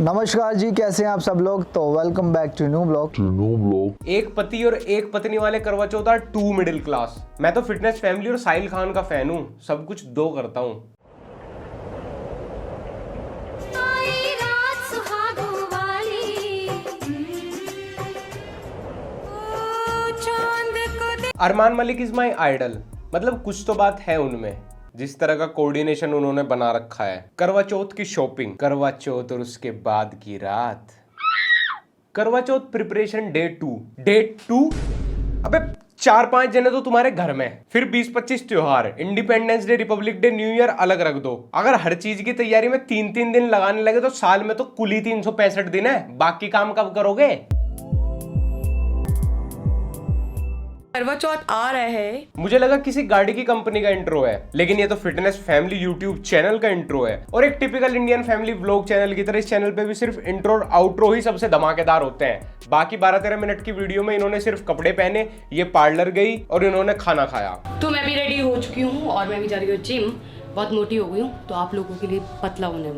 नमस्कार जी, कैसे हैं आप सब लोग। तो welcome back to new blog. एक पति और एक पत्नी वाले Karva Chauth are to middle class. मैं तो फिटनेस फैमिली और साहिल खान का फैन हूँ, सब कुछ दो करता हूँ। Armaan Malik is my idol. मतलब कुछ तो बात है उनमें, जिस तरह का कोऑर्डिनेशन उन्होंने बना रखा है। करवा चौथ की शॉपिंग, करवा चौथ और उसके बाद की रात, करवा चौथ प्रिपरेशन डे टू। अबे 4-5 जने तो तुम्हारे घर में, फिर 20-25 त्योहार, independence day, Republic day, new year अलग रख दो। अगर हर चीज की तैयारी में 3-3 दिन लगाने लगे तो साल में तो कुल ही 365 दिन है। बाकी काम कब करोगे? करवा चौथ आ रहा है। मुझे लगा किसी गाड़ी की कंपनी का इंट्रो है, लेकिन ये तो फिटनेस फैमिली यूट्यूब चैनल का इंट्रो है। और एक typical Indian family vlog channel की तरह इस चैनल पे भी सिर्फ इंट्रो और आउट्रो ही सबसे धमाकेदार होते हैं। बाकी 12-13 मिनट की वीडियो में इन्होंने सिर्फ कपड़े पहने, ये पार्लर गई और इन्होंने खाना खाया। तो मैं भी रेडी हो चुकी हूँ और मैं भी जा रही हूँ जिम। बहुत मोटी हो गई हूँ, तो आप लोगों के लिए पतला होना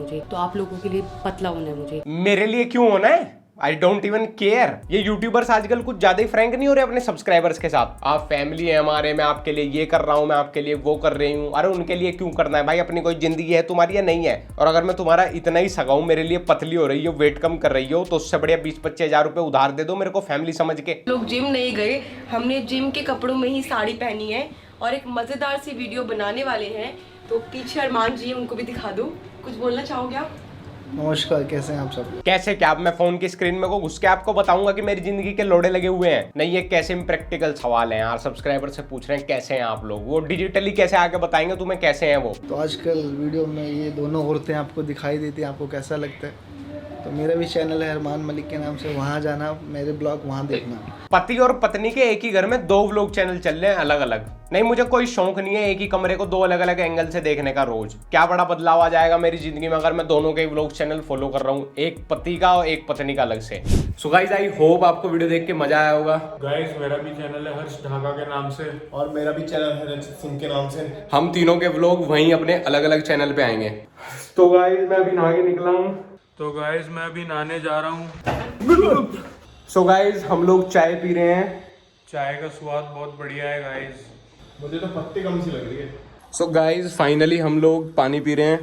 है मुझे। मेरे लिए क्यों होना है? I don't even care. ये यूट्यूबर्स आजकल कुछ ज्यादा ही फ्रैंक नहीं हो रहे अपने सब्सक्राइबर्स के साथ। आप फैमिली है हमारे, मैं आपके लिए ये कर रहा हूँ, मैं आपके लिए वो कर रही हूँ। अरे उनके लिए क्यों करना है भाई? अपनी कोई जिंदगी है, तुम्हारी या नहीं है? और अगर मैं तुम्हारा इतना ही सगा हूं, मेरे लिए पतली हो रही हो, वेट कम कर रही हो, तो उससे बढ़िया 20-25 हजार रुपए उधार दे दो मेरे को फैमिली समझ के। लोग जिम नहीं गए, हमने जिम के कपड़ों में ही साड़ी पहनी है और एक मजेदार सी वीडियो बनाने वाले हैं। तो पीछे अरमान जी, उनको भी दिखा दो। कुछ बोलना चाहोगे आप? नमस्कार, कैसे हैं आप सब। कैसे क्या? अब मैं फोन की स्क्रीन में को घुस के आपको बताऊंगा कि मेरी जिंदगी के लोड़े लगे हुए हैं? नहीं, ये कैसे इम्प्रैक्टिकल सवाल है यार। सब्सक्राइबर से पूछ रहे हैं कैसे हैं आप लोग, वो डिजिटली कैसे आके बताएंगे तुम्हें कैसे हैं वो। तो आजकल वीडियो में ये दोनों औरतें आपको दिखाई देती हैं, आपको कैसा लगता है? तो मेरा भी चैनल है अरमान मलिक के नाम से, वहाँ जाना, मेरे ब्लॉग वहाँ देखना। पति और पत्नी के एक ही घर में 2 व्लॉग चैनल चल रहे हैं अलग अलग। नहीं, मुझे कोई शौक नहीं है एक ही कमरे को 2 अलग अलग एंगल से देखने का रोज। क्या बड़ा बदलाव आ जाएगा मेरी जिंदगी में अगर मैं दोनों के व्लॉग चैनल फॉलो कर रहा हूँ, एक पति का और एक पत्नी का अलग से। सो गाइस, आई होप आपको वीडियो देख के मजा आया होगा। गाइस, मेरा भी चैनल है हर्ष ढाका के नाम से, और मेरा भी चैनल है रंजित सिंह के नाम से। हम तीनों के व्लॉग वहीं अपने अलग अलग चैनल पे आएंगे। तो गाइस, मैं अभी नहा के निकला हूँ। तो गाइस मैं अभी नहाने जा रहा हूँ। सो गाइस, हम लोग चाय पी रहे हैं। चाय का स्वाद बहुत बढ़िया है गाइस। मुझे तो पत्ती कम सी लग रही है। सो गाइस, फाइनली हम लोग पानी पी रहे हैं।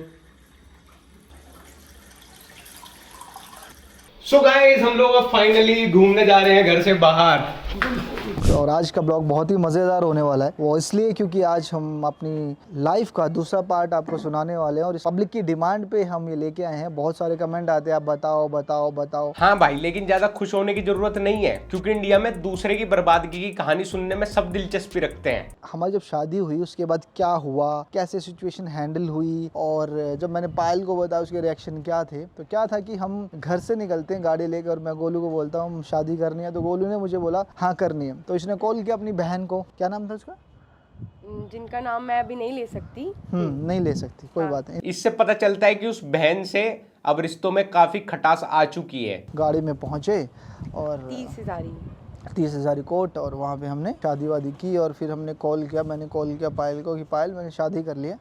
सो गाइस, हम लोग अब फाइनली घूमने जा रहे हैं घर से बाहर। और आज का ब्लॉग बहुत ही मज़ेदार होने वाला है। वो इसलिए क्योंकि आज हम अपनी लाइफ का दूसरा पार्ट आपको सुनाने वाले हैं और पब्लिक की डिमांड पे हम ये लेके आए हैं। बहुत सारे कमेंट आते हैं, आप बताओ बताओ बताओ। हाँ भाई, लेकिन ज्यादा खुश होने की जरूरत नहीं है, क्योंकि इंडिया में दूसरे की बर्बादगी की कहानी सुनने में सब दिलचस्पी रखते हैं। हमारी जब शादी हुई उसके बाद क्या हुआ, कैसे सिचुएशन हैंडल हुई, और जब मैंने पायल को बताया उसके रिएक्शन क्या थे। तो क्या था कि हम घर से निकलते हैं गाड़ी लेकर और मैं गोलू को बोलता हूँ शादी करनी है, तो गोलू ने मुझे बोला हाँ करनी है। तो इसने कॉल किया अपनी बहन को, क्या नाम था उसका, जिनका नाम मैं अभी नहीं ले सकती। नहीं ले सकती, कोई बात नहीं। इससे पता चलता है कि उस बहन से अब रिश्तों में काफी खटास आ चुकी है। गाड़ी में पहुंचे और 30 हज़ारी कोट, और वहाँ पे हमने शादी वादी की। और फिर हमने कॉल किया, मैंने कॉल किया पायल को कि पायल मैंने शादी कर लिया।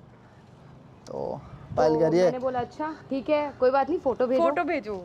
तो पायल कह रही है, मैंने बोला अच्छा ठीक है कोई बात नहीं, फोटो भेजो।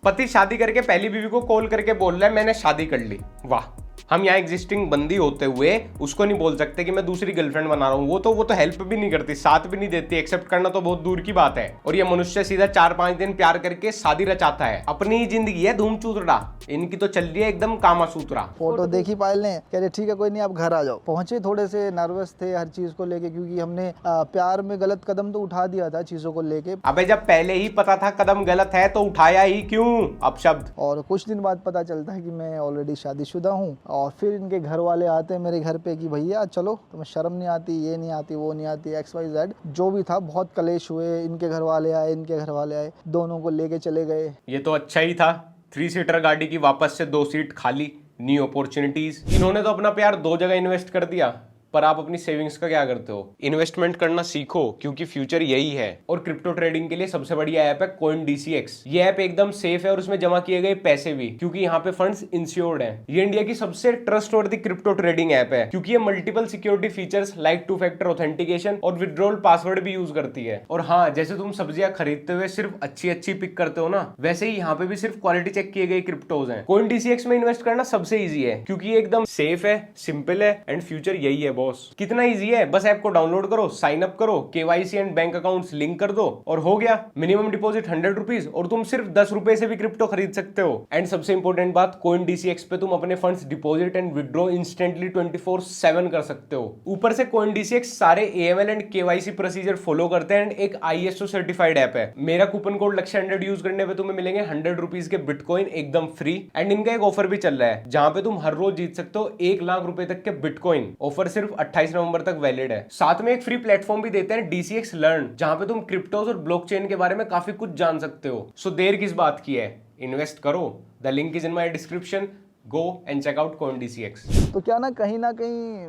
पति शादी करके पहली बीवी को कॉल करके बोल रहा है मैंने शादी कर ली। वाह, हम यहाँ एग्जिस्टिंग बंदी होते हुए उसको नहीं बोल सकते कि मैं दूसरी गर्लफ्रेंड बना रहा हूँ। वो तो हेल्प भी नहीं करती, साथ भी नहीं देती, एक्सेप्ट करना तो बहुत दूर की बात है। और ये मनुष्य सीधा 4-5 दिन प्यार करके शादी रचाता है। अपनी ही जिंदगी है धूम चूतड़ा, इनकी तो चल रही है एकदम कामा सूत्रा। फोटो देखी पायल ने, कह रहे ठीक है कोई नहीं आप घर आ जाओ। पहुंचे, थोड़े से नर्वस थे हर चीज को लेके, क्योंकि हमने प्यार में गलत कदम तो उठा दिया था चीजों को लेके। अबे जब पहले ही पता था कदम गलत है तो उठाया ही क्यों अपशब्द। और कुछ दिन बाद पता चलता है कि मैं ऑलरेडी शादीशुदा हूँ। और फिर इनके घर वाले आते हैं मेरे घर पे कि भैया चलो, तुम्हें शर्म नहीं आती, ये नहीं आती, वो नहीं आती, XYZ जो भी था। बहुत कलेश हुए, इनके घर वाले आए, इनके घर वाले आए, दोनों को लेके चले गए। ये तो अच्छा ही था, 3 सीटर गाड़ी की वापस से 2 सीट खाली, न्यू अपॉर्चुनिटीज। इन्होंने तो अपना प्यार 2 जगह इन्वेस्ट कर दिया, पर आप अपनी सेविंग्स का क्या करते हो? इन्वेस्टमेंट करना सीखो, क्योंकि फ्यूचर यही है। और क्रिप्टो ट्रेडिंग के लिए सबसे बढ़िया ऐप है CoinDCX। ये ऐप एकदम सेफ है और उसमें जमा किए गए पैसे भी, क्योंकि यहाँ पे फंड्स इंश्योर्ड हैं। ये इंडिया की सबसे ट्रस्टवर्दी क्रिप्टो ट्रेडिंग ऐप है, क्योंकि ये multiple security features like 2 factor authentication और विड्रॉल पासवर्ड भी यूज करती है। और हाँ, जैसे तुम सब्जियां खरीदते हुए सिर्फ अच्छी पिक करते हो ना, वैसे ही यहाँ पे भी सिर्फ क्वालिटी चेक किए गए क्रिप्टोज हैं। CoinDCX में इन्वेस्ट करना सबसे इजी है, क्योंकि ये एकदम सेफ है, सिंपल है एंड फ्यूचर यही है बॉस। कितना इजी है, बस ऐप को डाउनलोड करो, साइन अप करो, KYC and bank accounts link कर दो और हो गया। मिनिमम डिपॉजिट 100 रुपीज और तुम सिर्फ 10 रुपए से भी क्रिप्टो खरीद सकते हो। एंड सबसे इंपॉर्टेंट बात, CoinDCX पे तुम अपने funds deposit and withdraw instantly 24/7 कर सकते हो। ऊपर से CoinDCX सारे AML and KYC procedure follow करते हैं एंड एक ISO सर्टिफाइड ऐप है। मेरा कूपन कोड लक्ष्य 100 यूज करने पे तुम्हें मिलेंगे 100 रुपीज के बिटकॉइन एकदम फ्री। एंड इनका एक ऑफर भी चल रहा है, जहां पे तुम हर रोज जीत सकते हो 1 लाख रुपए तक के बिटकॉइन। ऑफर सिर्फ 28 नवंबर तक वैलिड है। साथ में एक फ्री प्लेटफॉर्म भी देते हैं, DCX लर्न, जहां पे तुम क्रिप्टोज और ब्लॉकचेन के बारे में काफी कुछ जान सकते हो। सो देर किस बात की है, इन्वेस्ट करो। The link is in my description, go and check out CoinDCX। तो क्या ना कहीं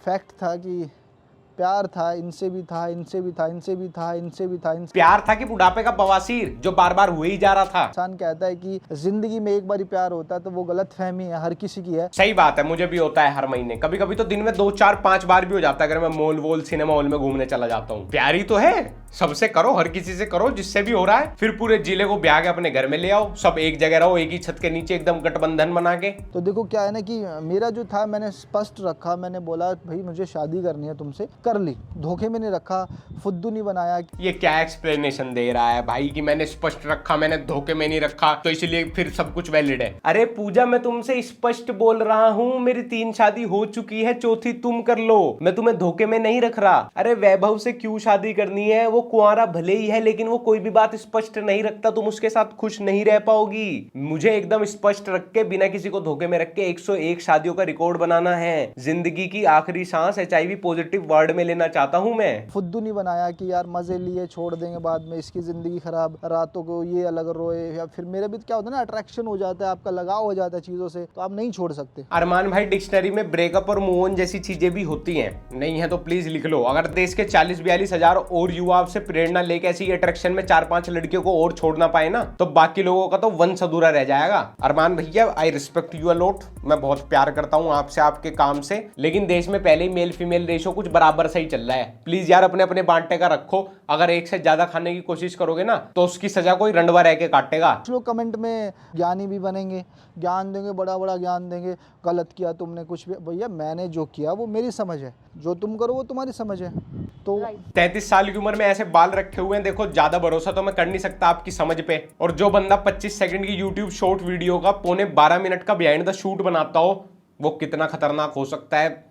फैक्ट था कि प्यार था, इनसे भी था, इनसे भी था, इनसे भी था, इनसे भी था, इनसे। प्यार था कि बुढ़ापे का बवासीर जो बार बार हुए ही जा रहा था। इंसान कहता है कि जिंदगी में एक बार ही प्यार होता है, तो वो गलत फहमी है, हर किसी की है। सही बात है, मुझे भी होता है हर महीने, कभी कभी तो दिन में 2, 4, 5 बार भी हो जाता है अगर मैं मॉल वॉल सिनेमा हॉल में घूमने चला जाता हूँ। प्यार ही तो है, सबसे करो, हर किसी से करो जिससे भी हो रहा है, फिर पूरे जिले को ब्याह के अपने घर में ले आओ, सब एक जगह रहो, एक ही छत के नीचे एकदम गठबंधन बना के। तो देखो क्या है ना कि मेरा जो था मैंने स्पष्ट रखा, मैंने बोला भाई मुझे शादी करनी है तुमसे, कर ली, धोखे में नहीं रखा, फुद्दू नहीं बनाया। ये क्या एक्सप्लेनेशन दे रहा है भाई कि मैंने स्पष्ट रखा, मैंने धोखे में नहीं रखा, तो इसलिए फिर सब कुछ वैलिड है। अरे पूजा, मैं तुमसे स्पष्ट बोल रहा हूँ, मेरी 3 शादी हो चुकी है, चौथी तुम कर लो, मैं तुम्हें धोखे में नहीं रख रहा। अरे वैभव से क्यों शादी करनी है, वो कुंवारा भले ही है लेकिन वो कोई भी बात स्पष्ट नहीं रखता, तुम उसके साथ खुश नहीं रह पाओगी। मुझे एकदम स्पष्ट रख के, बिना किसी को धोखे में रख के 101 शादियों का रिकॉर्ड बनाना है। जिंदगी की आखिरी सांस HIV पॉजिटिव वर्ड में लेना चाहता हूँ मैं। फुद्दू नहीं बनाया कि यार मजे लिए छोड़ देंगे, बाद में इसकी जिंदगी खराब, रातों को ये अलग रोए, या फिर मेरे भी क्या होता है ना, अट्रैक्शन हो जाता है, आपका लगाव हो जाता है चीजों से, तो आप नहीं छोड़ सकते। अरमान भाई, डिक्शनरी में ब्रेकअप और मूव ऑन जैसी चीजें भी होती हैं, नहीं है तो प्लीज लिख लो। अगर देश के 40-42 हजार और युवा आपसे प्रेरणा लेके ऐसी अट्रैक्शन में 4-5 लड़कियों को और छोड़ ना पाए ना, तो बाकी लोगों का तो वंश अधूरा रह जाएगा। अरमान भैया, I respect you a lot, मैं बहुत प्यार करता हूँ आपसे, आपके काम से, लेकिन देश में पहले ही मेल फीमेल रेशो कुछ बराबर सही चल रहा है। प्लीज यार अपने अपने बांटे का रखो, अगर एक से ज्यादा खाने की कोशिश करोगे ना तो उसकी सजा कोई रंडवा रह के काटेगा। कुछ लोग कमेंट में ज्ञानी भी बनेंगे, ज्ञान देंगे, बड़ा बड़ा ज्ञान देंगे, गलत किया तुमने कुछ भी। भैया मैंने जो किया वो मेरी समझ है, जो तुम करो वो तुम्हारी समझ है। तो 33 साल की उम्र में ऐसे बाल रखे हुए हैं, देखो ज्यादा भरोसा तो मैं कर नहीं सकता आपकी समझ पे। और जो बंदा 25 सेकंड की यूट्यूब शॉर्ट वीडियो का 1.25 मिनट का बिहाइंड द शूट बनाता हो, वो कितना खतरनाक हो सकता है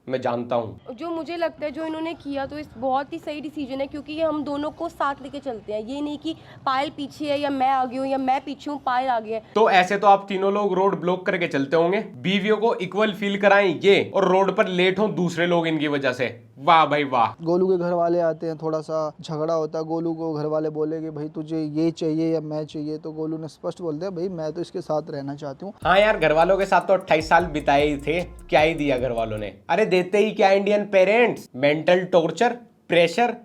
मैं जानता हूँ। जो मुझे लगता है जो इन्होंने किया तो इस बहुत ही सही डिसीजन है, क्योंकि ये हम दोनों को साथ लेके चलते हैं। ये नहीं कि पायल पीछे है या मैं आगे हूँ या मैं पीछे हूँ पायल आगे है। तो ऐसे तो आप तीनों लोग रोड ब्लॉक करके चलते होंगे, बीवियों को इक्वल फील कराएं ये, और रोड पर लेट हो दूसरे लोग इनकी वजह से। वाह भाई वाह। गोलू के घर वाले आते हैं, थोड़ा सा झगड़ा होता है, गोलू को घर वाले बोले कि भाई तुझे ये चाहिए या मैं चाहिए, तो गोलू ने स्पष्ट बोल दिया भाई मैं तो इसके साथ रहना चाहती हूँ। हाँ यार, घर वालों के साथ तो 28 साल बिताए ही थे, क्या ही दिया घर वालों ने। अरे देते ही क्या Indian parents, mental torture, pressure,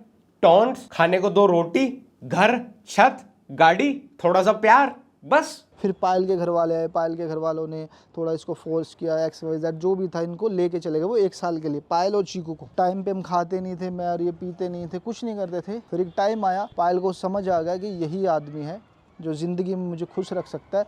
taunts, खाने को 2 रोटी, घर, छत, गाड़ी, थोड़ा सा प्यार, बस। फिर पायल के घर वाले आए, पायल के घर वालों ने थोड़ा इसको फोर्स किया, XYZ जो भी था, इनको लेके चले गए वो 1 साल के लिए, पायल और चीकू को। टाइम पे हम खाते नहीं थे, मैं और ये पीते नहीं थे, कुछ नहीं करते थे। फिर एक टाइम आया, पायल को समझ आ गया कि यही आदमी है जो जिंदगी में मुझे खुश रख सकता है,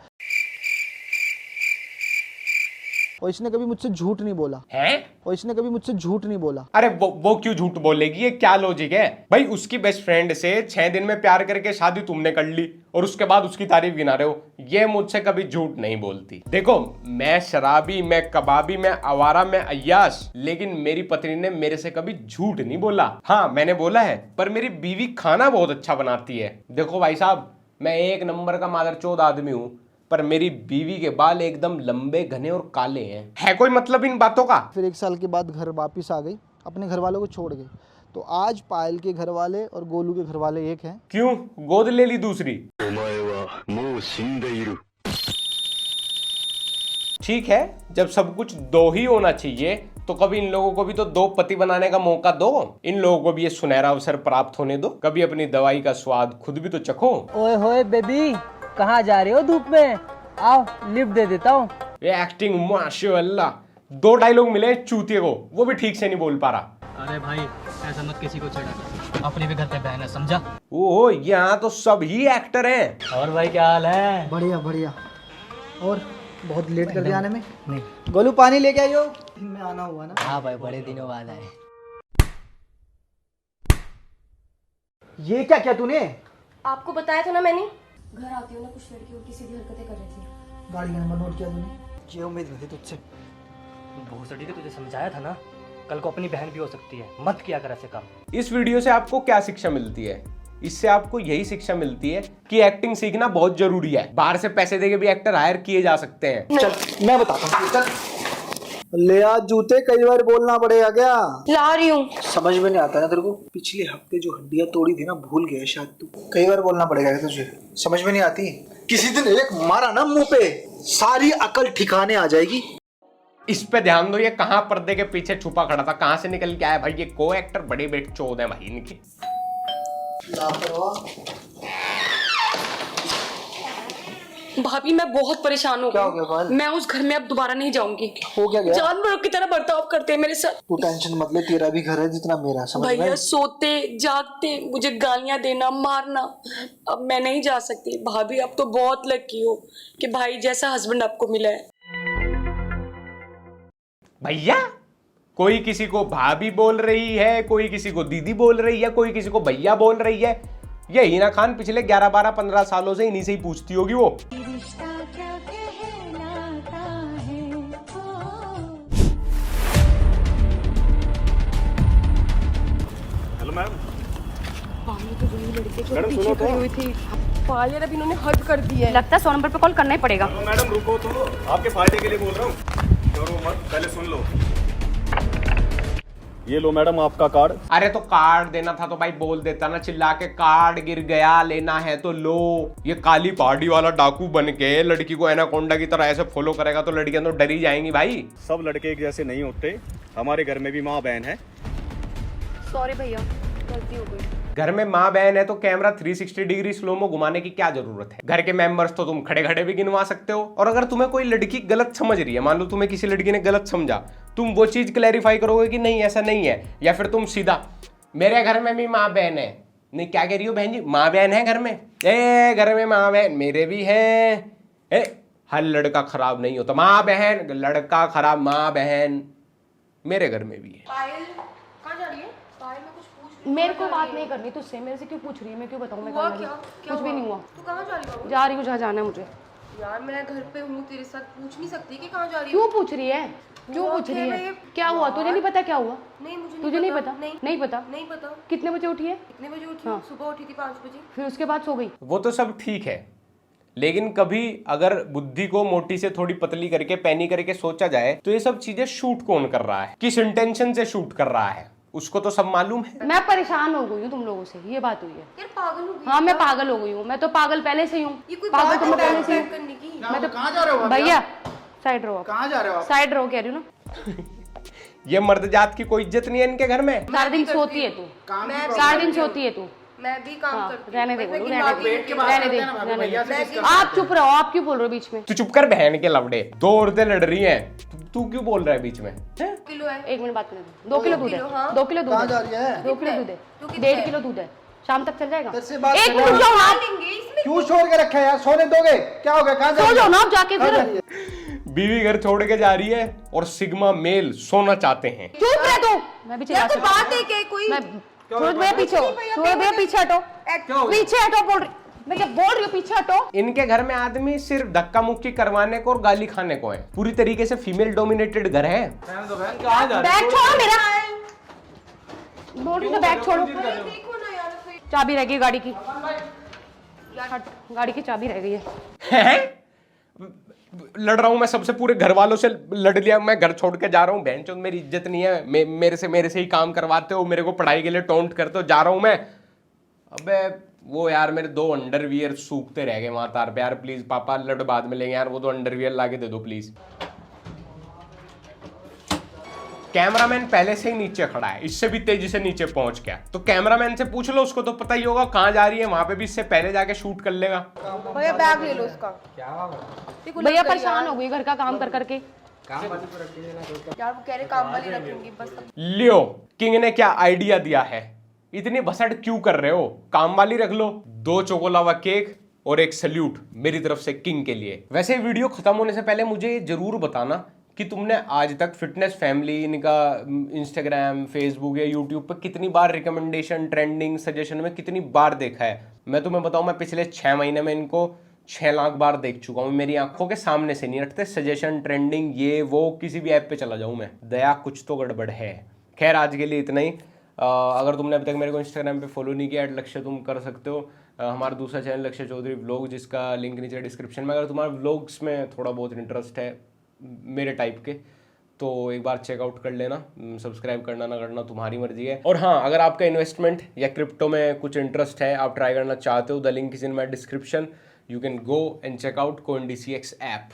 और इसने कभी मुझसे झूठ नहीं बोला है, और इसने कभी मुझसे झूठ नहीं बोला। अरे वो क्यों झूठ बोलेगी, ये क्या लॉजिक है भाई। उसकी बेस्ट फ्रेंड से 6 दिन में प्यार करके शादी तुमने कर ली और उसके बाद उसकी तारीफ गिना रहे हो, ये मुझसे कभी झूठ नहीं बोलती। देखो, मैं शराबी, मैं कबाबी, मैं आवारा, मैं अय्याश, लेकिन मेरी पत्नी ने मेरे से कभी झूठ नहीं बोला। हाँ मैंने बोला है, पर मेरी बीवी खाना बहुत अच्छा बनाती है। देखो भाई साहब, मैं 1 नंबर का मादरचोद आदमी हूँ, पर मेरी बीवी के बाल एकदम लंबे, घने और काले हैं। है कोई मतलब इन बातों का? फिर 1 साल के बाद घर वापिस आ गई, अपने घर वालों को छोड़ गई। तो आज पायल के घर वाले और गोलू के घर वाले एक हैं। क्यों, गोद ले ली दूसरी? ठीक है, जब सब कुछ 2 ही होना चाहिए तो कभी इन लोगों को भी तो दो पति बनाने का मौका दो, इन लोगों को भी ये सुनहरा अवसर प्राप्त होने दो, कभी अपनी दवाई का स्वाद खुद भी तो चखो। ओए होए बेबी, कहाँ जा रहे हो धूप में? आओ लिफ्ट दे देता हूँ। ये एक्टिंग माशाल्लाह, 2 डायलॉग मिले चूतिए को, वो भी ठीक से नहीं बोल पा रहा। अरे भाई ऐसा मत किसी को छेड़ा कर, अपने भी घर पे बहन है, समझा? ओहो, यहाँ तो सब ही एक्टर हैं। और भाई क्या हाल है? बढ़िया बढ़िया। और बहुत लेट कर दिया आने में। नहीं गोलू, पानी लेके आइयो, मैं आना हुआ ना। हाँ भाई, बड़े दिनों बाद आए। ये क्या किया तूने? आपको बताया था ना मैंने, घर आती हूँ ना कुछ लड़की उल्टी सीधी हरकतें कर रही थी। गाड़ी का नंबर नोट किया तूने? ये उम्मीद नहीं थी तुझसे। भोसड़ी ने तुझे समझाया था ना, कल को अपनी बहन भी हो सकती है, मत किया कर ऐसे काम। इस वीडियो से आपको क्या शिक्षा मिलती है? इससे आपको यही शिक्षा मिलती है कि एक्टिंग सीखना बहुत जरूरी है। बाहर से पैसे देके भी एक्टर हायर किए जा सकते हैं। चल मैं बताता हूँ, चल ले आ जूते, कई बार बोलना पड़ेगा क्या? ला रही हूँ। समझ में नहीं आता ना तेरे को? पिछले हफ्ते जो हड्डियां तोड़ी थी ना, भूल गया शायद तू। कई बार बोलना पड़ेगा क्या तुझे? समझ में नहीं आती? किसी दिन एक मारा ना मुंह पे, सारी अकल ठिकाने आ जाएगी। इस पे ध्यान दो, ये कहाँ पर्दे के पीछे छुपा खड़ा था, कहाँ से निकल के आया भाई? ये को एक्टर बड़े बेट चोद है भाई इनके। भाभी मैं बहुत परेशान हूँ। क्या हो गया पायल? मैं उस घर में अब दोबारा नहीं जाऊंगी। हो क्या गया? जानवरों की तरह बर्ताव करते हैं मेरे साथ। तू टेंशन मत ले, तेरा भी घर है जितना मेरा, समझ भैया में? सोते जागते मुझे गालियां देना, मारना। अब मैं नहीं जा सकती। भाभी अब तो बहुत लकी हो कि भाई जैसा हस्बैंड आपको मिला है। भैया, कोई किसी को भाभी बोल रही है, कोई किसी को दीदी बोल रही है, कोई किसी को भैया बोल रही है। ये हिना खान पिछले 11, 12, 15 सालों से इन्हीं से ही पूछती होगी वो। Hello ma'am. मैडम सुनो तो। हुई थी पायल, अब इन्होंने हद कर दी है। लगता है 100 नंबर पे कॉल करना ही पड़ेगा। मैडम रुको तो, आपके फायदे के लिए बोल रहा हूँ, डरो मत, पहले सुन लो। ये लो मैडम आपका कार्ड। अरे तो कार्ड देना था तो भाई बोल देता ना, चिल्ला के कार्ड गिर गया, लेना है तो लो। ये काली पहाड़ी वाला डाकू बन के लड़की को एनाकोंडा की तरह ऐसे फॉलो करेगा तो लड़कियां तो डरी जाएंगी भाई। सब लड़के एक जैसे नहीं होते, हमारे घर में भी माँ बहन है। सॉरी भैया, गलती हो गई। घर में माँ बहन है तो कैमरा 360 डिग्री स्लोमो घुमाने की क्या जरूरत है? घर के मेंबर्स तो तुम खड़े खड़े भी गिनवा सकते हो। और अगर तुम्हें कोई लड़की गलत समझ रही है, मान लो तुम्हें किसी लड़की ने गलत समझा, तुम वो चीज क्लैरिफाई करोगे कि नहीं ऐसा नहीं है, या फिर तुम सीधा मेरे घर में भी माँ बहन है। नहीं क्या कह रही हो बहन जी, माँ बहन है घर में? ए घर में माँ बहन मेरे भी है। हर लड़का खराब नहीं होता, माँ बहन लड़का खराब, माँ बहन मेरे घर में भी है। पायल कहाँ जा रही है? पायल मैं कुछ पूछ मेरे को बात नहीं करनी तुझसे, मेरे से क्यों पूछ रही है? मैं क्यों बताऊँ? मैं हुआ कहाँ जा रही क्या? हूँ? क्या कुछ भी हुआ? नहीं हुआ। तू कहाँ जा रही हो? जा रही हूँ जहाँ जाना है मुझे। यार मैं घर पे हूँ तेरे साथ, पूछ नहीं सकती कि कहाँ जा रही क्यों पूछ रही है? क्यों हुआ पूछ रही क्या है? है? क्या हुआ? तुझे नहीं पता क्या हुआ? नहीं मुझे तुझे नहीं पता? नहीं नहीं पता? नहीं पता। कितने बजे उठी है? कितने बजे उठी? हाँ। सुबह उठी थी 5 बजे। फिर उसके बाद सो गई? वो तो सब ठीक है, लेकिन कभी अगर बुद्धि को मोटी से थोड़ी पतली करके पैनी करके सोचा जाए तो ये सब चीजें शूट कौन कर रहा है, किस इंटेंशन से शूट कर रहा है, उसको तो सब मालूम है। मैं परेशान हो गई हूँ तुम लोगों से, ये बात हुई है। यार पागल हो गई। हाँ मैं पागल हो गई हूँ, मैं तो पागल पहले से ही हूँ। ये कोई पागल बात तो मैं है पहले से ही पैक हूँ। करने की? मैं तो कहाँ जा रहे हो भैया साइड रहो, कहाँ जा रहे हो आप? साइड रहो कह रही हूँ ना। ये मर्द जात की कोई इज्जत नहीं है इनके घर में। सारा दिन सोती है तू, सारा दिन सोती है तू। मैं भी काम हाँ, करती हूँ। रहने दे मैं बोलो, गिनवा रहने के दे, रहती हूँ। रहने दे, रहने दे। मैं आप चुप रहो, आप क्यों बोल रहे हो बीच में? तू चुप कर बहन के लवड़े, 2 औरतें लड़ रही हैं, तू क्यों बोल रहा है बीच में? हैं? किलो है। 1 मिनट बात करने दो। 2 किलो दूध है, हाँ। 2 किलो दूध कहाँ है, जा रही है? 2 किलो दूध है, तू कितना 1.5 किलो दूध है। शाम तक चल जाएगा? तेरे से बात एक करना मिनट जाओ ना, लेंगे इसमें। क्यों छोड़ के रखा है यार? सोने दोगे? क्या हो गया? कहाँ जा सो रही जाओ है? ना आप जाके कहाँ जा फिर। रही है? बीवी घर छोड़ के जा रही है और सिग्मा मेल सोना चाहते हैं। चुप रह तू, मैं भी चिल्ला यार तो सकती हूँ। बात है क्या कोई? मैं थोड़ा भैया पीछे हो, थोड़ा भैया पीछे हटो, पीछे हटो बोल रही, मैं जब बोल रही हूँ पीछे हटो। इनके घर में आदमी सिर्फ धक्का मुक्की करवाने को और गाली खाने को है, पूरी तरीके से फीमेल डोमिनेटेड घर है। बैग छोड़ो मेरा, बोल रही हूँ बैग छोड़ो। देखो ना यार फिर। चाबी रह गई गाड़ी की, हट, गाड़ी की चाबी रह गई है। हैं? लड़ रहा हूं मैं सबसे, पूरे घर वालों से लड़ लिया, मैं घर छोड़ के जा रहा हूँ, बहनचोद मेरी इज्जत नहीं है, मेरे से ही काम करवाते हो, मेरे को पढ़ाई के लिए टोंट करते हो, जा रहा हूँ मैं। अबे वो यार मेरे 2 अंडरवियर सूखते रह गए वहां तार पे यार, प्लीज पापा लड़ बाद में लेंगे यार, वो 2 अंडरवियर लाके दे दो प्लीज। कैमरामैन पहले से ही नीचे खड़ा है, इससे भी तेजी से नीचे पहुंच गया। तो कैमरामैन से पूछ लो, उसको तो पता ही होगा कहाँ जा रही है, वहां पे भी इससे पहले जाके शूट कर लेगा। भैया बैग ले लो उसका। भैया परेशान हो गई घर का काम कर करके। यार वो कह रहे काम वाली रखेंगे बस। लियो, किंग ने क्या आइडिया दिया है, इतनी भसड़ क्यों कर रहे हो, काम वाली रख लो। 2 चोकोलावा केक और एक सल्यूट मेरी तरफ से किंग के लिए। वैसे वीडियो खत्म होने से पहले मुझे जरूर बताना कि तुमने आज तक फिटनेस फैमिली इनका इंस्टाग्राम, फेसबुक या यूट्यूब पर कितनी बार रिकमेंडेशन, ट्रेंडिंग, सजेशन में कितनी बार देखा है। मैं तुम्हें बताऊं, मैं पिछले 6 महीने में इनको 6 लाख बार देख चुका हूं। मेरी आंखों के सामने से नहीं रखते सजेशन, ट्रेंडिंग, ये वो, किसी भी ऐप पे चला जाऊं मैं, दया कुछ तो गड़बड़ है। खैर आज के लिए इतना ही। अगर तुमने अभी तक मेरे को इंस्टाग्राम पे फॉलो नहीं किया, लक्ष्य तुम कर सकते हो। हमारा दूसरा चैनल लक्ष्य चौधरी व्लॉग, जिसका लिंक नीचे डिस्क्रिप्शन में। अगर तुम्हारा व्लॉग्स में थोड़ा बहुत इंटरेस्ट है मेरे टाइप के, तो एक बार चेकआउट कर लेना। सब्सक्राइब करना ना करना तुम्हारी मर्जी है। और हाँ, अगर आपका इन्वेस्टमेंट या क्रिप्टो में कुछ इंटरेस्ट है, आप ट्राई करना चाहते हो, the link is in my description. You can go and check out CoinDCX app.